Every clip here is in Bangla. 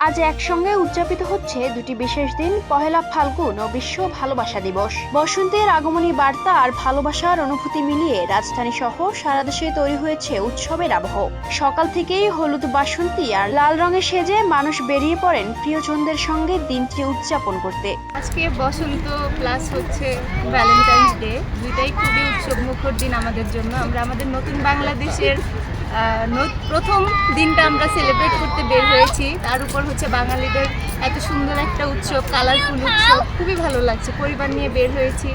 আজ একসঙ্গে উদযাপিত হচ্ছে দুটি বিশেষ দিন, পহেলা ফাল্গুন ও বিশ্ব ভালোবাসা দিবস। বসন্তের আগমনী বার্তা আর ভালোবাসার অনুভূতি মিলিয়ে রাজধানী সহ সারা দেশে তৈরি হয়েছে উৎসবের আবহ। সকাল থেকেই হলুদ বাসন্তী আর লাল রঙে সেজে মানুষ বেরিয়ে পড়েন প্রিয়জনদের সঙ্গে দিনটি উদযাপন করতে। আজকে বসন্ত প্লাস হচ্ছে ভ্যালেন্টাইন্স ডে, দুইটাই খুবই উৎসব মুখর দিন আমাদের জন্য। আমরা আমাদের নতুন বাংলাদেশের প্রথম দিনটা আমরা সেলিব্রেট করতে বের হয়েছি, তার উপর হচ্ছে বাঙালিদের এত সুন্দর একটা উৎসব, কালারফুল উৎসব, খুবই ভালো লাগছে। পরিবার নিয়ে বের হয়েছি।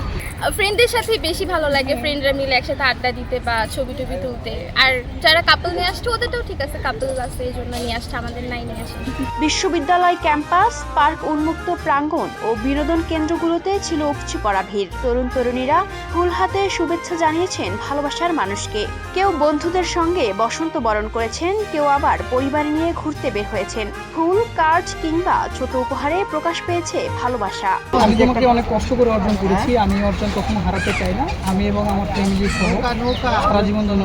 ফ্রেন্ডদের সাথে বেশি ভালো লাগে, ফ্রেন্ডরা মিলে একসাথে আড্ডা দিতে বা ছবি টবি তুলতে। আর যারা কাপল নিয়ে আসছে ওদেরটাও ঠিক আছে, কাপল আছে এই জন্য নিয়ে আসছে, আমাদের নাই নিয়ে আসে। বিশ্ববিদ্যালয় ক্যাম্পাস, পার্ক, উন্মুক্ত প্রাঙ্গণ ও বিনোদন কেন্দ্রগুলোতে ছিল উপচে পড়া ভিড়। তরুণ তরুণীরা ফুল হাতে শুভেচ্ছা জানিয়েছেন ভালোবাসার মানুষকে। কেউ বন্ধুদের সঙ্গে বসন্ত বরণ করেছেন, কেউ আবার পরিবার নিয়ে ঘুরতে বের হয়েছেন। ফুল, কার্ড কিংবা ছোট উপহারে প্রকাশ পেয়েছে ভালোবাসা। আমি তোমাকে অনেক কষ্ট করে অর্জন করেছি, আমি অর্জন কখনো হারাতে চাই না। আমি এবং আমার ফ্যামিলি সহ সারা জীবন যেন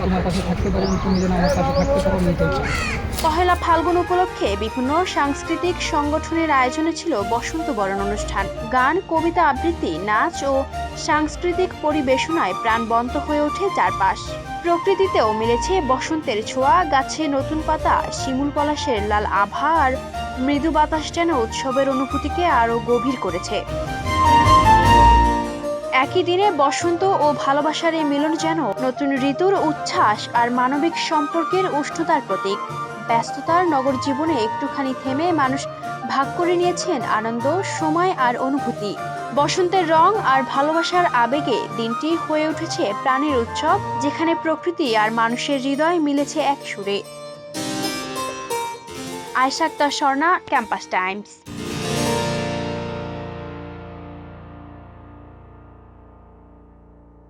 তোমার কাছে থাকতে পারি, তুমি যেন আমার কাছে থাকতে পারো, আমি এটাই চাই। পহেলা ফাল্গুন উপলক্ষে বিভিন্ন সাংস্কৃতিক সংগঠনের আয়োজনে ছিল বসন্ত বরণ অনুষ্ঠান। গান, কবিতা আবৃত্তি, নাচ ও সাংস্কৃতিক পরিবেশনায় প্রাণবন্ত হয়ে ওঠে চারপাশ। প্রকৃতিতেও মিলেছে বসন্তের ছোঁয়া, গাছে নতুন পাতা, শিমুল পলাশের লাল আভা আর মৃদু বাতাস যেন উৎসবের অনুভূতিকে আরো গভীর করেছে। একই দিনে বসন্ত ও ভালোবাসার এই মিলন যেন নতুন ঋতুর উচ্ছ্বাস আর মানবিক সম্পর্কের উষ্ণতার প্রতীক। ব্যস্ততার নগর জীবনে একটুখানি থেমে মানুষ ভাগ করে নিয়েছেন আনন্দ, সময় আর অনুভূতি। বসন্তের রং আর ভালোবাসার আবেগে দিনটি হয়ে উঠেছে প্রাণের উৎসব, যেখানে প্রকৃতি আর মানুষের হৃদয় মিলেছে এক সুরে। Ayesha Akter Swarna, Campus Times.